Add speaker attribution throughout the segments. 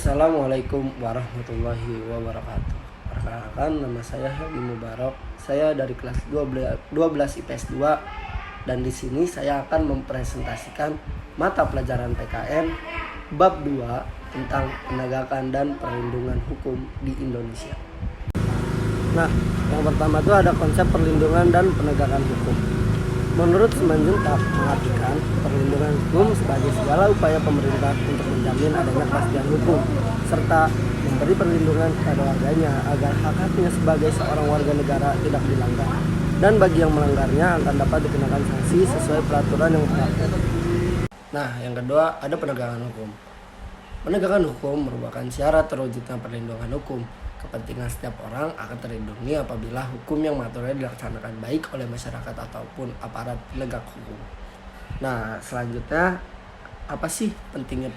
Speaker 1: Assalamualaikum warahmatullahi wabarakatuh. Perkenalkan, nama saya Helmi Mubarak. Saya dari kelas 12 IPS 2 dan di sini saya akan mempresentasikan mata pelajaran PKN bab 2 tentang penegakan dan perlindungan hukum di Indonesia. Nah, yang pertama itu ada konsep perlindungan dan penegakan hukum. Menurut Simanjuntak mengartikan perlindungan hukum sebagai segala upaya pemerintah untuk menjamin adanya kepastian hukum serta memberi perlindungan kepada warganya agar hak-haknya sebagai seorang warga negara tidak dilanggar, dan bagi yang melanggarnya akan dapat dikenakan sanksi sesuai peraturan yang berlaku. Nah, yang kedua ada penegakan hukum. Penegakan hukum merupakan syarat terwujudnya perlindungan hukum. Kepentingan setiap orang akan terlindungi apabila hukum yang mengaturnya dilaksanakan baik oleh masyarakat ataupun aparat penegak hukum. Nah, selanjutnya apa sih pentingnya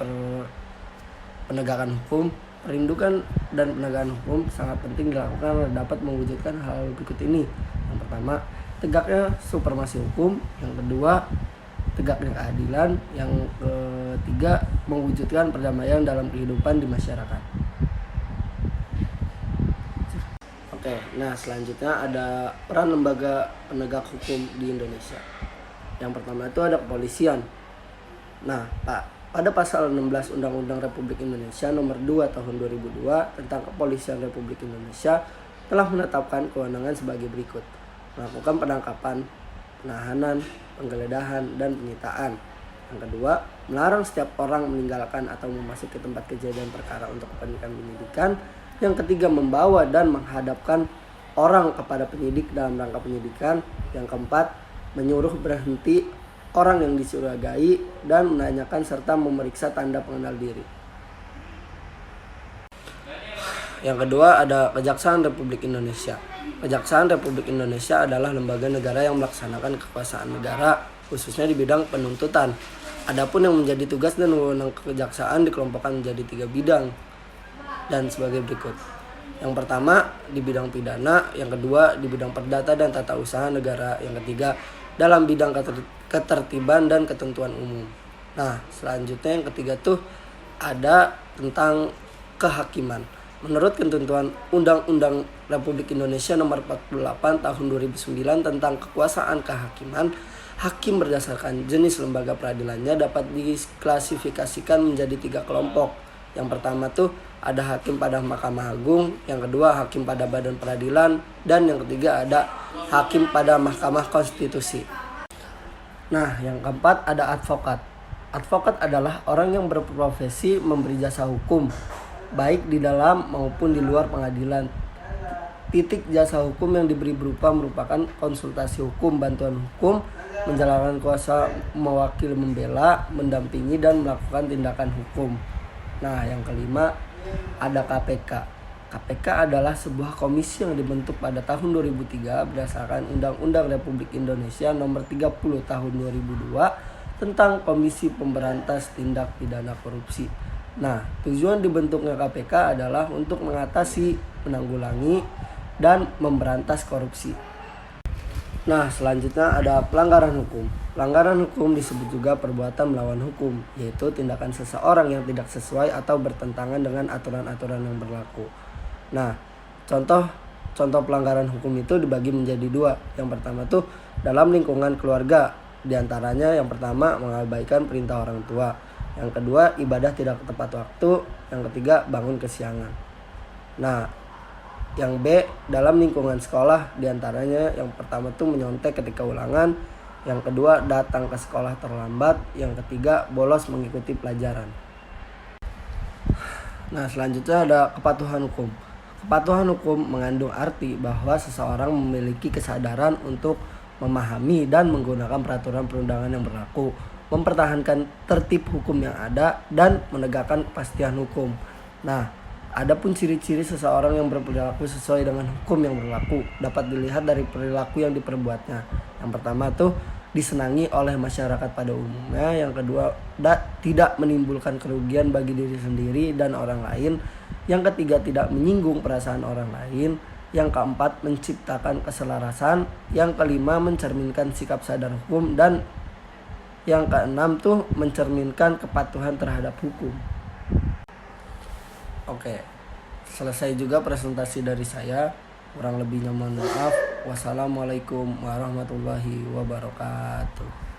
Speaker 1: penegakan hukum? Perlindungan dan penegakan hukum sangat penting dilakukan dan dapat mewujudkan hal berikut ini. Yang pertama, tegaknya supremasi hukum. Yang kedua, tegaknya keadilan. Yang ketiga, mewujudkan perdamaian dalam kehidupan di masyarakat. Oke, nah selanjutnya ada peran lembaga penegak hukum di Indonesia. Yang pertama itu ada kepolisian. Nah, pada pasal 16 Undang-Undang Republik Indonesia nomor 2 tahun 2002 tentang Kepolisian Republik Indonesia telah menetapkan kewenangan sebagai berikut: melakukan penangkapan, penahanan, penggeledahan, dan penyitaan. Yang kedua, melarang setiap orang meninggalkan atau memasuki tempat kejadian perkara untuk kepentingan penyidikan. Yang ketiga, membawa dan menghadapkan orang kepada penyidik dalam rangka penyidikan. Yang keempat, menyuruh berhenti orang yang dicurigai dan menanyakan serta memeriksa tanda pengenal diri. Yang kedua ada Kejaksaan Republik Indonesia. Kejaksaan Republik Indonesia adalah lembaga negara yang melaksanakan kekuasaan negara, khususnya di bidang penuntutan. Adapun yang menjadi tugas dan wewenang kejaksaan dikelompokkan menjadi 3 bidang dan sebagai berikut. Yang pertama di bidang pidana, yang kedua di bidang perdata dan tata usaha negara, yang ketiga dalam bidang ketertiban dan ketentuan umum. Nah, selanjutnya yang ketiga tuh ada tentang kehakiman. Menurut ketentuan Undang-Undang Republik Indonesia nomor 48 tahun 2009 tentang kekuasaan kehakiman, hakim berdasarkan jenis lembaga peradilannya dapat diklasifikasikan menjadi 3 kelompok. Yang pertama tuh ada hakim pada Mahkamah Agung, yang kedua hakim pada Badan Peradilan, dan yang ketiga ada hakim pada Mahkamah Konstitusi. Nah, yang keempat ada advokat. Advokat adalah orang yang berprofesi memberi jasa hukum, baik di dalam maupun di luar pengadilan. Titik jasa hukum yang diberi merupakan konsultasi hukum, bantuan hukum, menjalankan kuasa mewakili, membela, mendampingi, dan melakukan tindakan hukum. Nah, yang kelima ada KPK. KPK adalah sebuah komisi yang dibentuk pada tahun 2003 berdasarkan Undang-Undang Republik Indonesia nomor 30 tahun 2002 tentang Komisi Pemberantas Tindak Pidana Korupsi. Nah, tujuan dibentuknya KPK adalah untuk mengatasi, menanggulangi, dan memberantas korupsi. Nah, selanjutnya ada pelanggaran hukum. Pelanggaran hukum disebut juga perbuatan melawan hukum, yaitu tindakan seseorang yang tidak sesuai atau bertentangan dengan aturan-aturan yang berlaku. Nah, contoh pelanggaran hukum itu dibagi menjadi 2. Yang pertama tuh dalam lingkungan keluarga. Di antaranya yang pertama mengabaikan perintah orang tua. Yang kedua ibadah tidak tepat waktu. Yang ketiga bangun kesiangan. Nah, yang B dalam lingkungan sekolah, diantaranya yang pertama tuh menyontek ketika ulangan, yang kedua datang ke sekolah terlambat, yang ketiga bolos mengikuti pelajaran. Nah, selanjutnya ada kepatuhan hukum. Kepatuhan hukum mengandung arti bahwa seseorang memiliki kesadaran untuk memahami dan menggunakan peraturan perundangan yang berlaku, mempertahankan tertib hukum yang ada, dan menegakkan kepastian hukum. Nah, adapun ciri-ciri seseorang yang berperilaku sesuai dengan hukum yang berlaku dapat dilihat dari perilaku yang diperbuatnya. Yang pertama tuh disenangi oleh masyarakat pada umumnya. Yang kedua tidak menimbulkan kerugian bagi diri sendiri dan orang lain. Yang ketiga tidak menyinggung perasaan orang lain. Yang keempat menciptakan keselarasan. Yang kelima mencerminkan sikap sadar hukum. Dan yang keenam tuh mencerminkan kepatuhan terhadap hukum. Oke, selesai juga presentasi dari saya. Kurang lebihnya mohon maaf. Wassalamualaikum warahmatullahi wabarakatuh.